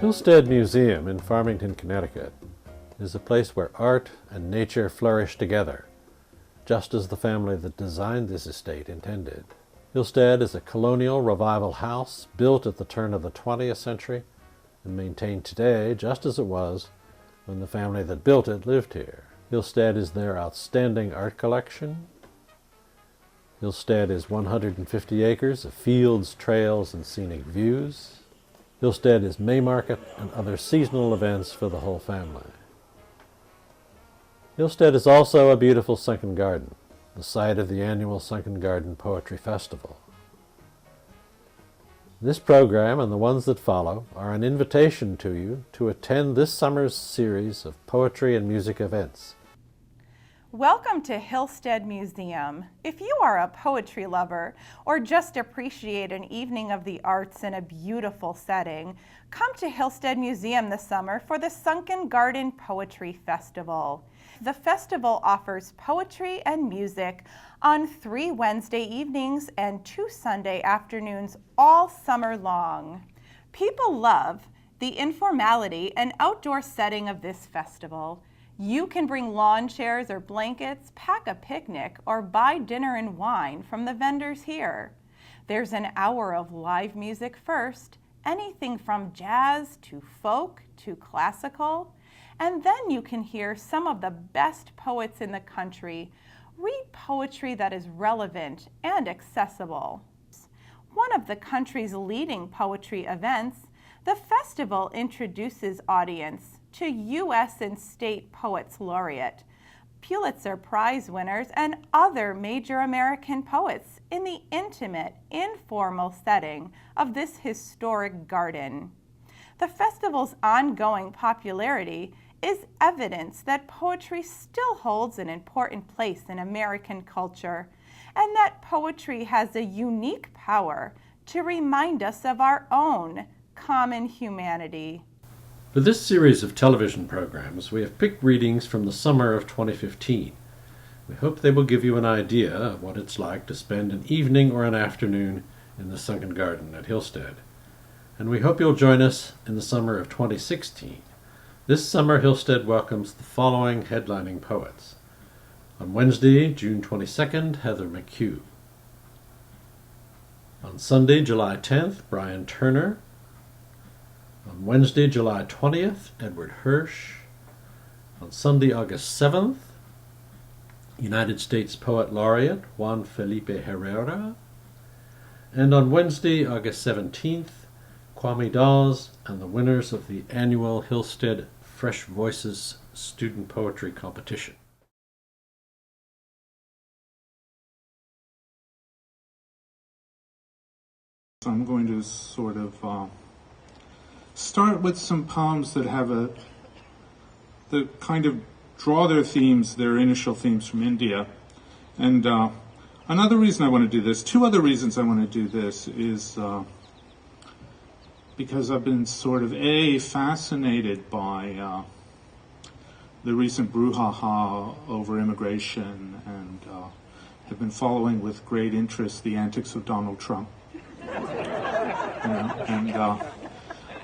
Hillstead Museum in Farmington, Connecticut is a place where art and nature flourish together, just as the family that designed this estate intended. Hillstead is a colonial revival house built at the turn of the 20th century and maintained today just as it was when the family that built it lived here. Hillstead is their outstanding art collection. Hillstead is 150 acres of fields, trails, and scenic views. Hillstead is Maymarket and other seasonal events for the whole family. Hillstead is also a beautiful sunken garden, the site of the annual Sunken Garden Poetry Festival. This program and the ones that follow are an invitation to you to attend this summer's series of poetry and music events. Welcome to Hillstead Museum. If you are a poetry lover or just appreciate an evening of the arts in a beautiful setting, come to Hillstead Museum this summer for the Sunken Garden Poetry Festival. The festival offers poetry and music on 3 Wednesday evenings and 2 Sunday afternoons all summer long. People love the informality and outdoor setting of this festival. You can bring lawn chairs or blankets, pack a picnic, or buy dinner and wine from the vendors here. There's an hour of live music first, anything from jazz to folk to classical, and then you can hear some of the best poets in the country read poetry that is relevant and accessible. One of the country's leading poetry events, the festival introduces audience to U.S. and state poets laureate, Pulitzer Prize winners, and other major American poets in the intimate, informal setting of this historic garden. The festival's ongoing popularity is evidence that poetry still holds an important place in American culture, and that poetry has a unique power to remind us of our own common humanity. For this series of television programs, we have picked readings from the summer of 2015. We hope they will give you an idea of what it's like to spend an evening or an afternoon in the Sunken Garden at Hillstead. And we hope you'll join us in the summer of 2016. This summer, Hillstead welcomes the following headlining poets. On Wednesday, June 22nd, Heather McHugh. On Sunday, July 10th, Brian Turner. On Wednesday, July 20th, Edward Hirsch. On Sunday, August 7th, United States Poet Laureate Juan Felipe Herrera. And on Wednesday, August 17th, Kwame Dawes and the winners of the annual Hillstead Fresh Voices Student Poetry Competition. I'm going to sort of start with some poems that have that kind of draw their themes, their initial themes from India. And another reason I want to do this, 2 other reasons I want to do this is because I've been sort of fascinated by the recent brouhaha over immigration and have been following with great interest the antics of Donald Trump.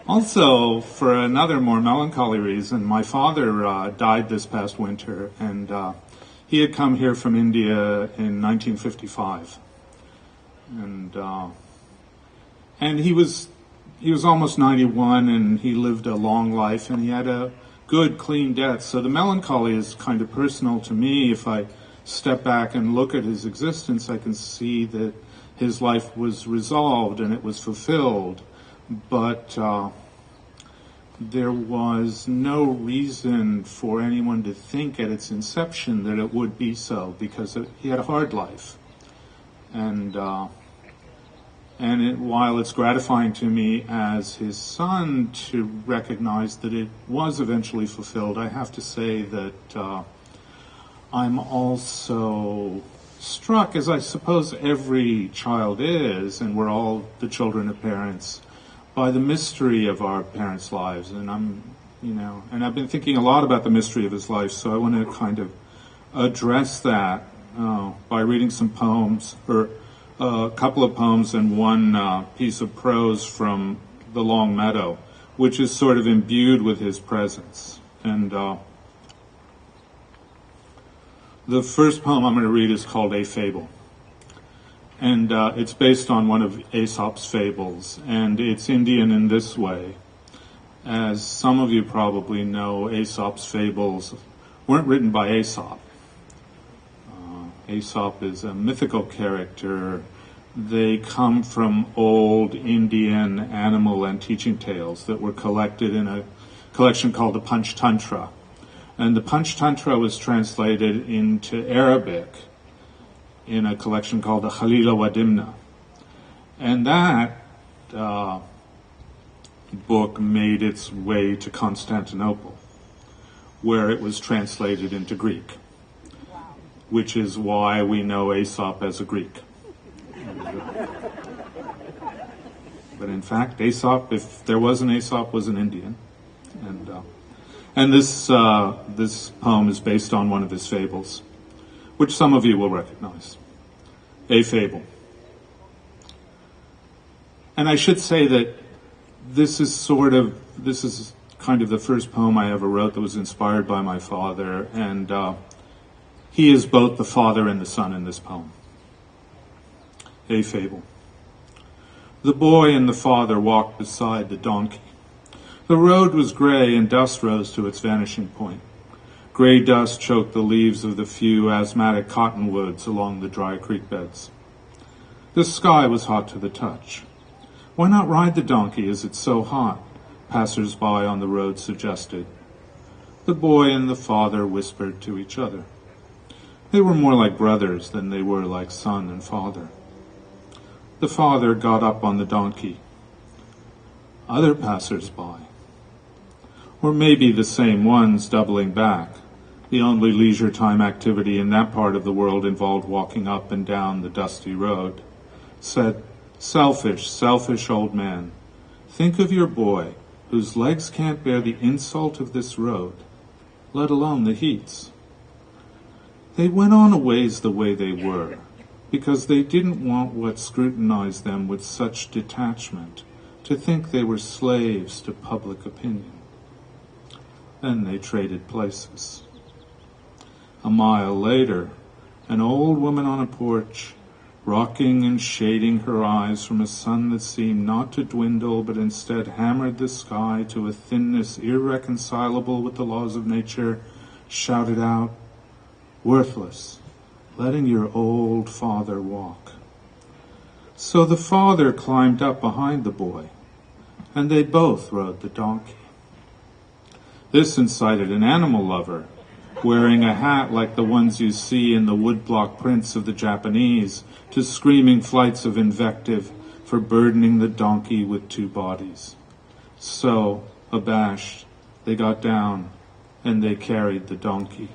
Also, for another more melancholy reason, my father died this past winter, and he had come here from India in 1955, and he was almost 91, and he lived a long life, and he had a good, clean death. So the melancholy is kind of personal to me. If I step back and look at his existence, I can see that his life was resolved and it was fulfilled. But there was no reason for anyone to think at its inception that it would be so, because he had a hard life. And while it's gratifying to me as his son to recognize that it was eventually fulfilled, I have to say that I'm also struck, as I suppose every child is, and we're all the children of parents, by the mystery of our parents' lives. And and I've been thinking a lot about the mystery of his life, so I want to kind of address that by reading some poems, or a couple of poems and one piece of prose from The Long Meadow, which is sort of imbued with his presence. And the first poem I'm going to read is called A Fable. And it's based on one of Aesop's fables, and it's Indian in this way. As some of you probably know, Aesop's fables weren't written by Aesop. Aesop is a mythical character. They come from old Indian animal and teaching tales that were collected in a collection called the Panchtantra. And the Panchtantra was translated into Arabic in a collection called the Khalila wa Dimna. And that book made its way to Constantinople, where it was translated into Greek, which is why we know Aesop as a Greek. But in fact, Aesop, if there was an Aesop, was an Indian. And this poem is based on one of his fables, which some of you will recognize. A Fable. And I should say that this is kind of the first poem I ever wrote that was inspired by my father, and he is both the father and the son in this poem. A Fable. The boy and the father walked beside the donkey. The road was gray and dust rose to its vanishing point. Gray dust choked the leaves of the few asthmatic cottonwoods along the dry creek beds. The sky was hot to the touch. Why not ride the donkey as it's so hot? Passers-by on the road suggested. The boy and the father whispered to each other. They were more like brothers than they were like son and father. The father got up on the donkey. Other passers-by, or maybe the same ones doubling back. The only leisure time activity in that part of the world involved walking up and down the dusty road, said, "Selfish, selfish old man, think of your boy whose legs can't bear the insult of this road, let alone the heats." They went on a ways the way they were, because they didn't want what scrutinized them with such detachment to think they were slaves to public opinion. Then they traded places. A mile later, an old woman on a porch, rocking and shading her eyes from a sun that seemed not to dwindle but instead hammered the sky to a thinness irreconcilable with the laws of nature, shouted out, "Worthless, letting your old father walk." So the father climbed up behind the boy, and they both rode the donkey. This incited an animal lover, wearing a hat like the ones you see in the woodblock prints of the Japanese, to screaming flights of invective for burdening the donkey with two bodies. So, abashed, they got down, and they carried the donkey.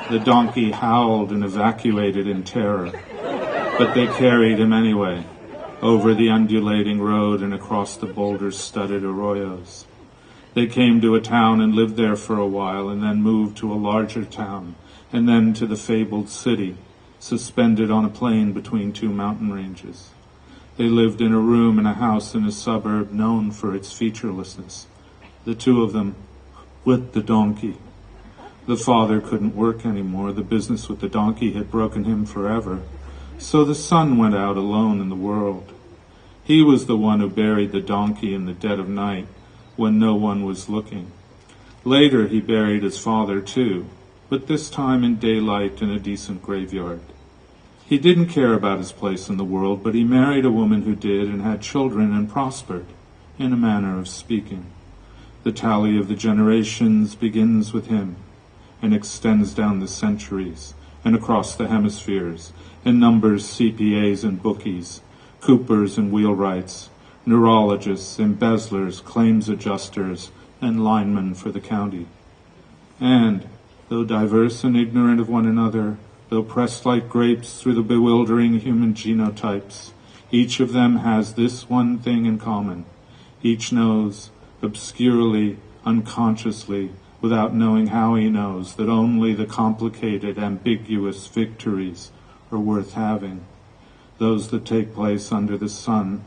The donkey howled and evacuated in terror, but they carried him anyway, over the undulating road and across the boulder-studded arroyos. They came to a town and lived there for a while, and then moved to a larger town, and then to the fabled city, suspended on a plain between two mountain ranges. They lived in a room in a house in a suburb known for its featurelessness, the two of them with the donkey. The father couldn't work anymore. The business with the donkey had broken him forever. So the son went out alone in the world. He was the one who buried the donkey in the dead of night, when no one was looking. Later he buried his father too, but this time in daylight in a decent graveyard. He didn't care about his place in the world, but he married a woman who did and had children and prospered, in a manner of speaking. The tally of the generations begins with him and extends down the centuries and across the hemispheres and numbers CPAs and bookies, coopers and wheelwrights, neurologists, embezzlers, claims adjusters, and linemen for the county. And, though diverse and ignorant of one another, though pressed like grapes through the bewildering human genotypes, each of them has this one thing in common. Each knows, obscurely, unconsciously, without knowing how he knows, that only the complicated, ambiguous victories are worth having, those that take place under the sun,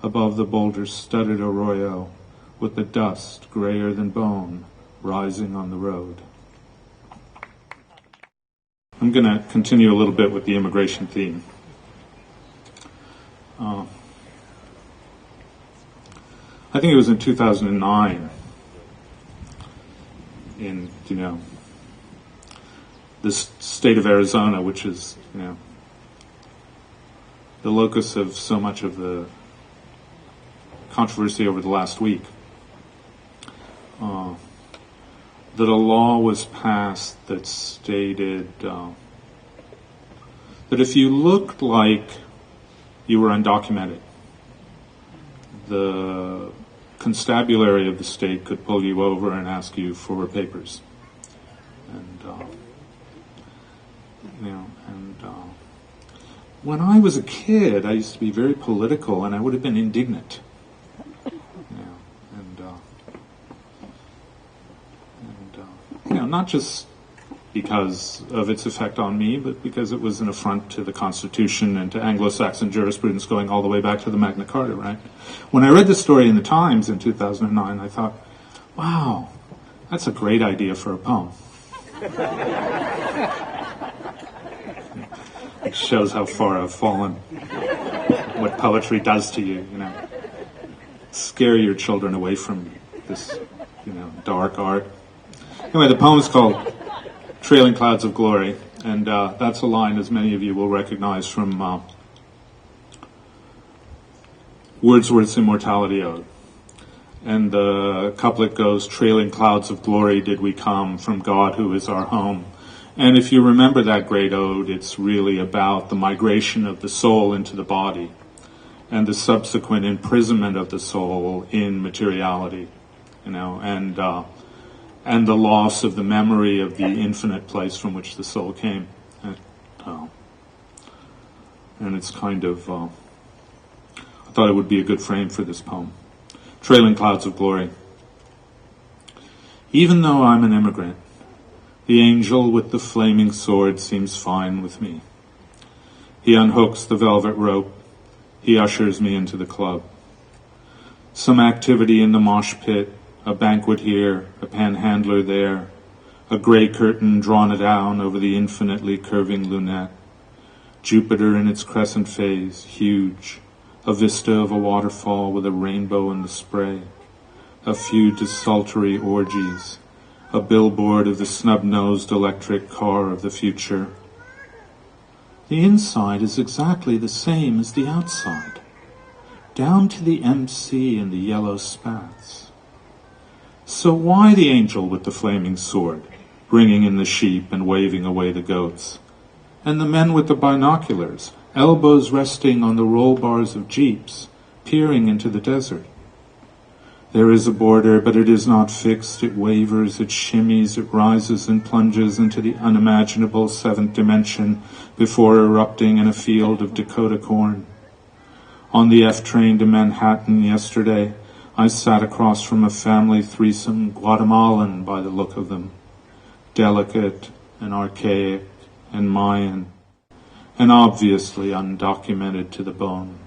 above the boulder-studded arroyo, with the dust grayer than bone rising on the road. I'm going to continue a little bit with the immigration theme. I think it was in 2009 in, the state of Arizona, which is, the locus of so much of the controversy over the last week, that a law was passed that stated that if you looked like you were undocumented, the constabulary of the state could pull you over and ask you for papers. When I was a kid, I used to be very political, and I would have been indignant. Not just because of its effect on me, but because it was an affront to the Constitution and to Anglo-Saxon jurisprudence going all the way back to the Magna Carta, right? When I read this story in the Times in 2009, I thought, wow, that's a great idea for a poem. It shows how far I've fallen, what poetry does to you, Scare your children away from this, dark art. Anyway, the poem is called Trailing Clouds of Glory, and that's a line, as many of you will recognize, from Wordsworth's Immortality Ode. And the couplet goes, trailing clouds of glory did we come from God who is our home. And if you remember that great ode, it's really about the migration of the soul into the body and the subsequent imprisonment of the soul in materiality, and the loss of the memory of the infinite place from which the soul came. And it's kind of, I thought it would be a good frame for this poem. Trailing Clouds of Glory. Even though I'm an immigrant, the angel with the flaming sword seems fine with me. He unhooks the velvet rope. He ushers me into the club. Some activity in the mosh pit, a banquet here, a panhandler there, a gray curtain drawn down over the infinitely curving lunette. Jupiter in its crescent phase, huge, a vista of a waterfall with a rainbow in the spray, a few desultory orgies, a billboard of the snub-nosed electric car of the future. The inside is exactly the same as the outside, down to the MC and the yellow spats. So why the angel with the flaming sword, bringing in the sheep and waving away the goats? And the men with the binoculars, elbows resting on the roll bars of jeeps, peering into the desert. There is a border, but it is not fixed. It wavers, it shimmies, it rises and plunges into the unimaginable seventh dimension before erupting in a field of Dakota corn. On the F train to Manhattan yesterday, I sat across from a family threesome, Guatemalan by the look of them, delicate and archaic and Mayan, and obviously undocumented to the bone.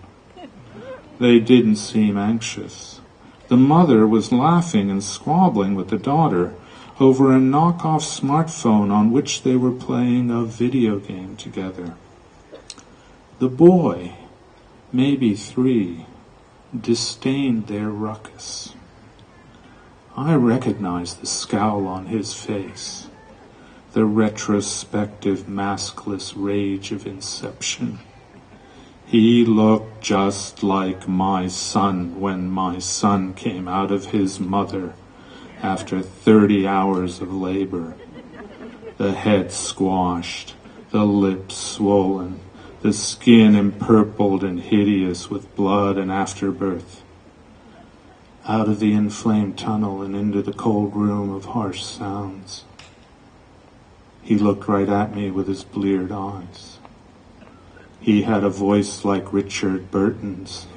They didn't seem anxious. The mother was laughing and squabbling with the daughter over a knockoff smartphone on which they were playing a video game together. The boy, maybe 3, disdained their ruckus. I recognized the scowl on his face, the retrospective maskless rage of inception. He looked just like my son when my son came out of his mother after 30 hours of labor. The head squashed, the lips swollen, the skin empurpled and hideous with blood and afterbirth. Out of the inflamed tunnel and into the cold room of harsh sounds. He looked right at me with his bleared eyes. He had a voice like Richard Burton's.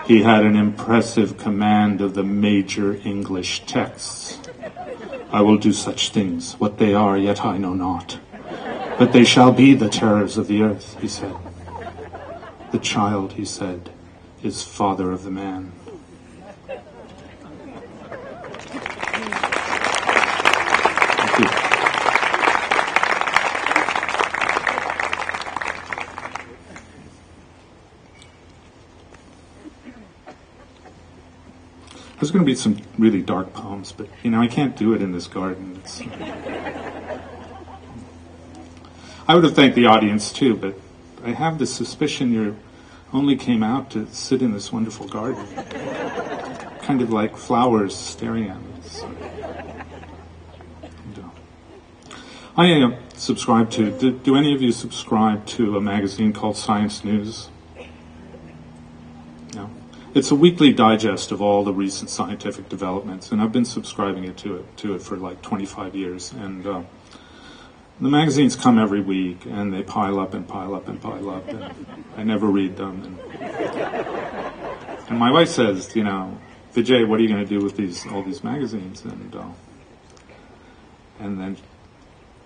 He had an impressive command of the major English texts. I will do such things, what they are, yet I know not. But they shall be the terrors of the earth, he said. The child, he said, is father of the man. Thank you. There's going to be some really dark poems, but I can't do it in this garden. I would have thanked the audience too, but I have the suspicion you only came out to sit in this wonderful garden, kind of like flowers staring at me. I subscribe to. Do any of you subscribe to a magazine called Science News? No. It's a weekly digest of all the recent scientific developments, and I've been subscribing to it for like 25 years. And the magazines come every week, and they pile up and pile up and pile up, and I never read them. And my wife says, Vijay, what are you going to do with all these magazines? And then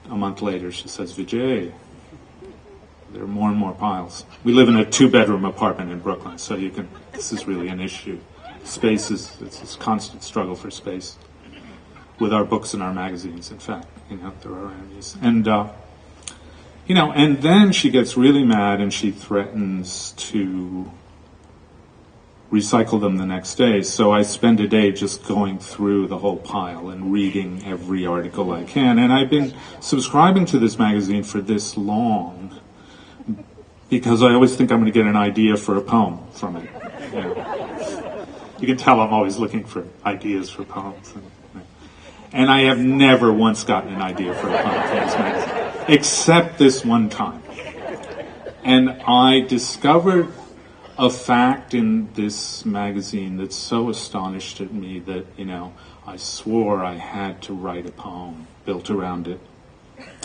a month later, she says, Vijay, there are more and more piles. We live in a 2-bedroom apartment in Brooklyn, so this is really an issue. Space it's a constant struggle for space with our books and our magazines. In fact, they're our enemies. And then she gets really mad and she threatens to recycle them the next day. So I spend a day just going through the whole pile and reading every article I can. And I've been subscribing to this magazine for this long because I always think I'm going to get an idea for a poem from it. You can tell I'm always looking for ideas for poems. And I have never once gotten an idea for a poem from this magazine, except this one time. And I discovered a fact in this magazine that so astonished at me that, I swore I had to write a poem built around it.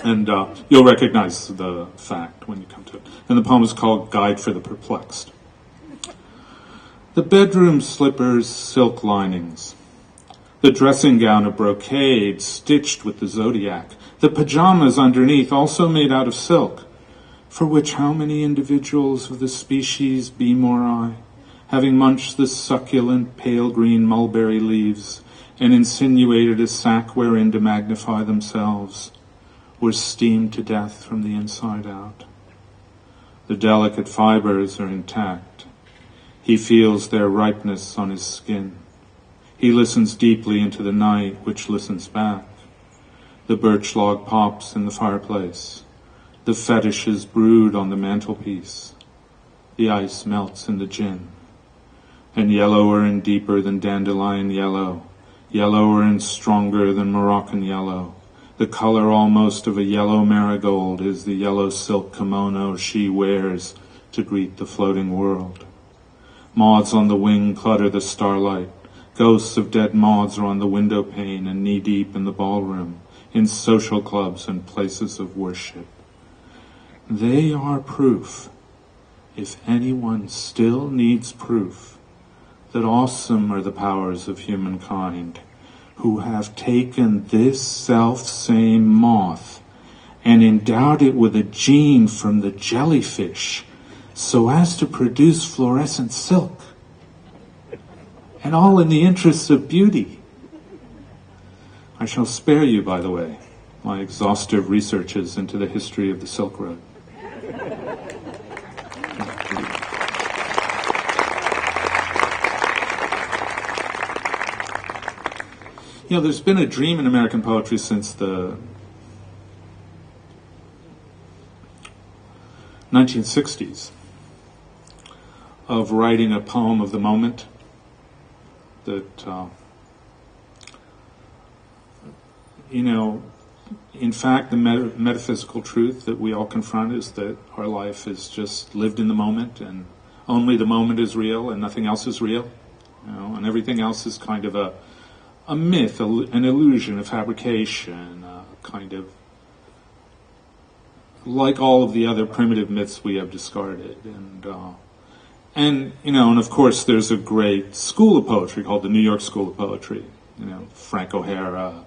And you'll recognize the fact when you come to it. And the poem is called Guide for the Perplexed. The bedroom slippers, silk linings. The dressing gown of brocade stitched with the zodiac. The pajamas underneath also made out of silk, for which how many individuals of the species be more I, having munched the succulent pale green mulberry leaves, and insinuated a sack wherein to magnify themselves, were steamed to death from the inside out. The delicate fibers are intact. He feels their ripeness on his skin. He listens deeply into the night, which listens back. The birch log pops in the fireplace. The fetishes brood on the mantelpiece. The ice melts in the gin. And yellower and deeper than dandelion yellow, yellower and stronger than Moroccan yellow, the color almost of a yellow marigold is the yellow silk kimono she wears to greet the floating world. Moths on the wing clutter the starlight. Ghosts of dead moths are on the window pane and knee-deep in the ballroom, in social clubs and places of worship. They are proof, if anyone still needs proof, that awesome are the powers of humankind, who have taken this self-same moth and endowed it with a gene from the jellyfish so as to produce fluorescent silk. And all in the interests of beauty. I shall spare you, by the way, my exhaustive researches into the history of the Silk Road. There's been a dream in American poetry since the 1960s of writing a poem of the moment that, in fact, the metaphysical truth that we all confront is that our life is just lived in the moment, and only the moment is real, and nothing else is real, and everything else is kind of a myth, an illusion, a fabrication, kind of like all of the other primitive myths we have discarded, and of course there's a great school of poetry called the New York School of Poetry. Frank O'Hara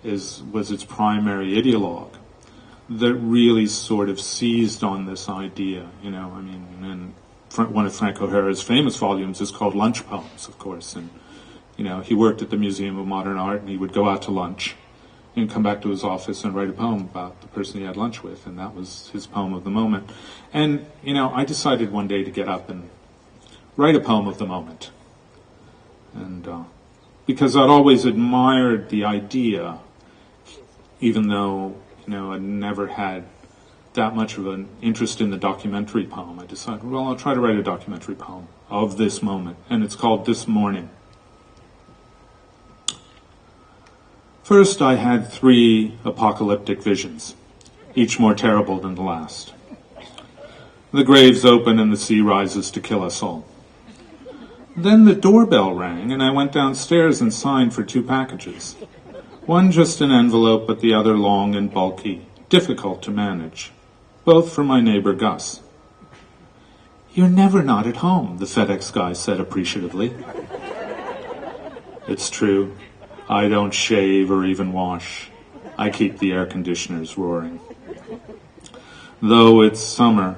was its primary ideologue that really sort of seized on this idea, and one of Frank O'Hara's famous volumes is called Lunch Poems, of course. And, he worked at the Museum of Modern Art, and he would go out to lunch and come back to his office and write a poem about the person he had lunch with, and that was his poem of the moment. And, I decided one day to get up and write a poem of the moment. And because I'd always admired the idea, even though, I'd never had that much of an interest in the documentary poem, I decided, well, I'll try to write a documentary poem of this moment, and it's called This Morning. First, I had 3 apocalyptic visions, each more terrible than the last. The graves open and the sea rises to kill us all. Then the doorbell rang, and I went downstairs and signed for 2 packages. One just an envelope, but the other long and bulky, difficult to manage. Both for my neighbor Gus. "You're never not at home," the FedEx guy said appreciatively. It's true. I don't shave or even wash. I keep the air conditioners roaring. Though it's summer,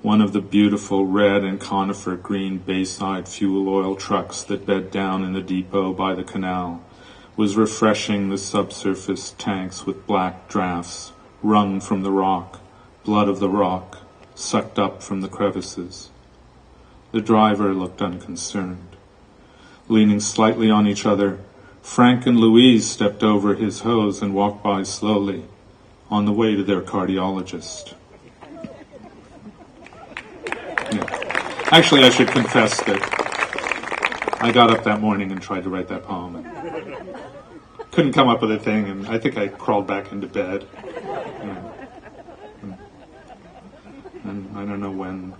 one of the beautiful red and conifer green Bayside fuel oil trucks that bed down in the depot by the canal was refreshing the subsurface tanks with black drafts wrung from the rock, blood of the rock, sucked up from the crevices. The driver looked unconcerned. Leaning slightly on each other, Frank and Louise stepped over his hose and walked by slowly, on the way to their cardiologist. Yeah. Actually, I should confess that I got up that morning and tried to write that poem and couldn't come up with a thing, and I think I crawled back into bed. And I don't know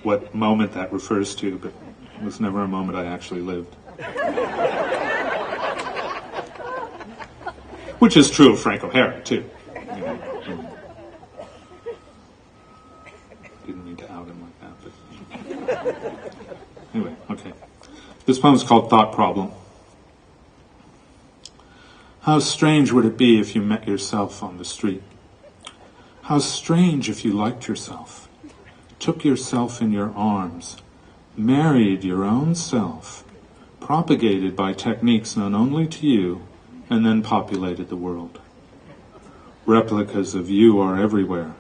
what moment that refers to, but it was never a moment I actually lived. Which is true of Frank O'Hara, too. Didn't mean to out him like that, but... Anyway, okay. This poem is called Thought Problem. How strange would it be if you met yourself on the street? How strange if you liked yourself, took yourself in your arms, married your own self, propagated by techniques known only to you, and then populated the world. Replicas of you are everywhere.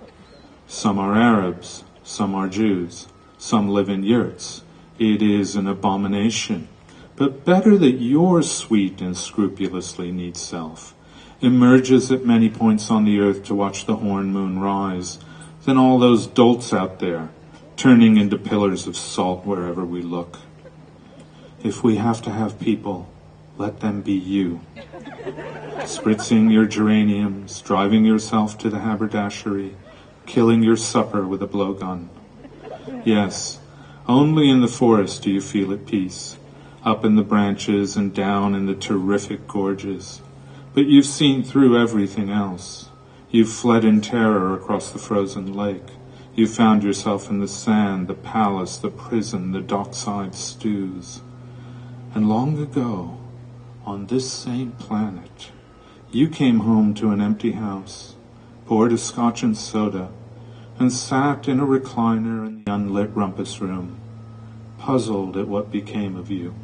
Some are Arabs, some are Jews, some live in yurts. It is an abomination, but better that your sweet and scrupulously neat self emerges at many points on the earth to watch the horn moon rise, than all those dolts out there, turning into pillars of salt wherever we look. If we have to have people, let them be you. Spritzing your geraniums, driving yourself to the haberdashery, killing your supper with a blowgun. Yes, only in the forest do you feel at peace, up in the branches and down in the terrific gorges. But you've seen through everything else. You've fled in terror across the frozen lake. You found yourself in the sand, the palace, the prison, the dockside stews. And long ago, on this same planet, you came home to an empty house, poured a scotch and soda, and sat in a recliner in the unlit rumpus room, puzzled at what became of you.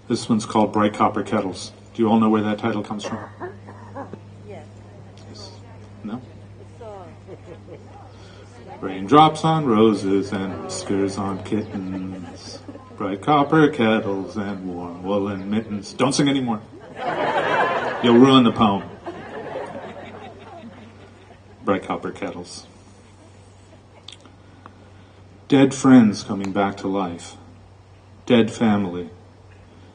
This one's called Bright Copper Kettles. Do you all know where that title comes from? Yes. No? Raindrops on roses and whiskers on kittens, bright copper kettles and warm woolen mittens. Don't sing anymore. You'll ruin the poem. Bright copper kettles. Dead friends coming back to life. Dead family.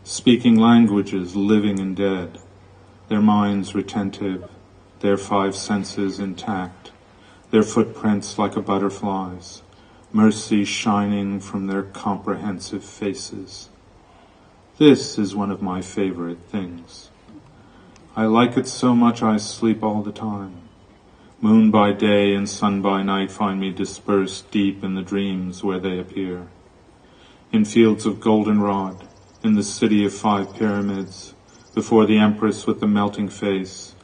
Speaking languages, living and dead. Their minds retentive, their 5 senses intact, their footprints like a butterfly's, mercy shining from their comprehensive faces. This is one of my favorite things. I like it so much I sleep all the time. Moon by day and sun by night find me dispersed deep in the dreams where they appear. In fields of goldenrod, in the city of 5 pyramids, before the empress with the melting face,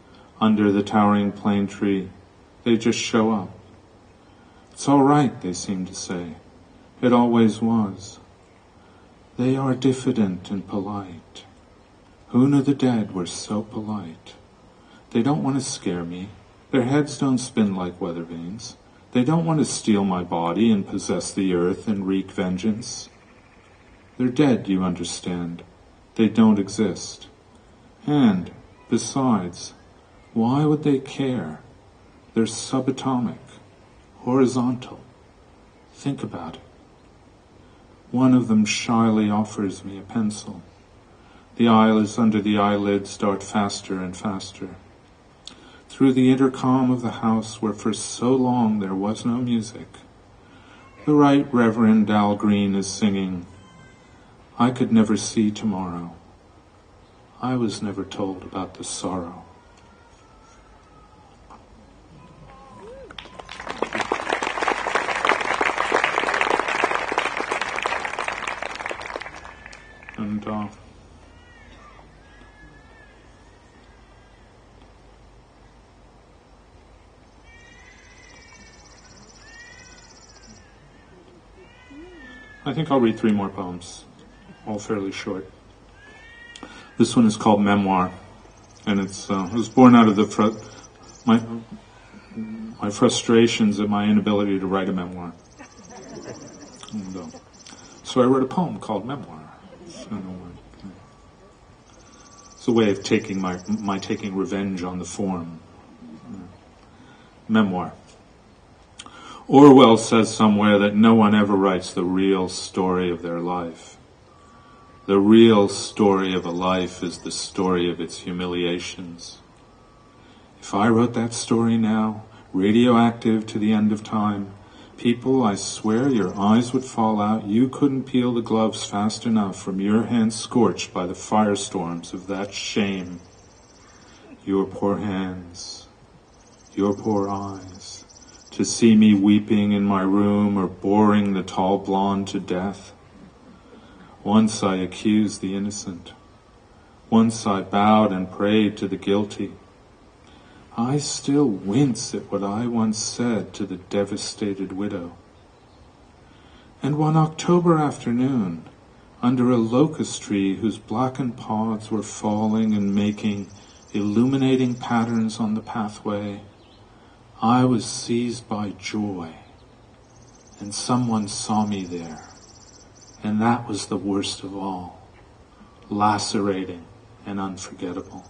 under the towering plane tree. They just show up. It's all right, they seem to say. It always was. They are diffident and polite. Who knew the dead were so polite? They don't want to scare me. Their heads don't spin like weather vanes. They don't want to steal my body and possess the earth and wreak vengeance. They're dead, you understand. They don't exist. And, besides, why would they care? They're subatomic, horizontal. Think about it. One of them shyly offers me a pencil. The eyelids under the eyelids start faster and faster. Through the intercom of the house where for so long there was no music, the Right Reverend Al Green is singing, I could never see tomorrow. I was never told about the sorrow. And I think I'll read 3 more poems, all fairly short. This one is called Memoir, and it was born out of my frustrations at my inability to write a memoir. And, so I wrote a poem called Memoir. It's a way of taking my taking revenge on the form. Memoir. Orwell says somewhere that no one ever writes the real story of their life. The real story of a life is the story of its humiliations. If I wrote that story now, radioactive to the end of time, people, I swear your eyes would fall out. You couldn't peel the gloves fast enough from your hands scorched by the firestorms of that shame. Your poor hands, your poor eyes, to see me weeping in my room or boring the tall blonde to death. Once I accused the innocent. Once I bowed and prayed to the guilty. I still wince at what I once said to the devastated widow. And one October afternoon, under a locust tree whose blackened pods were falling and making illuminating patterns on the pathway, I was seized by joy, and someone saw me there, and that was the worst of all, lacerating and unforgettable.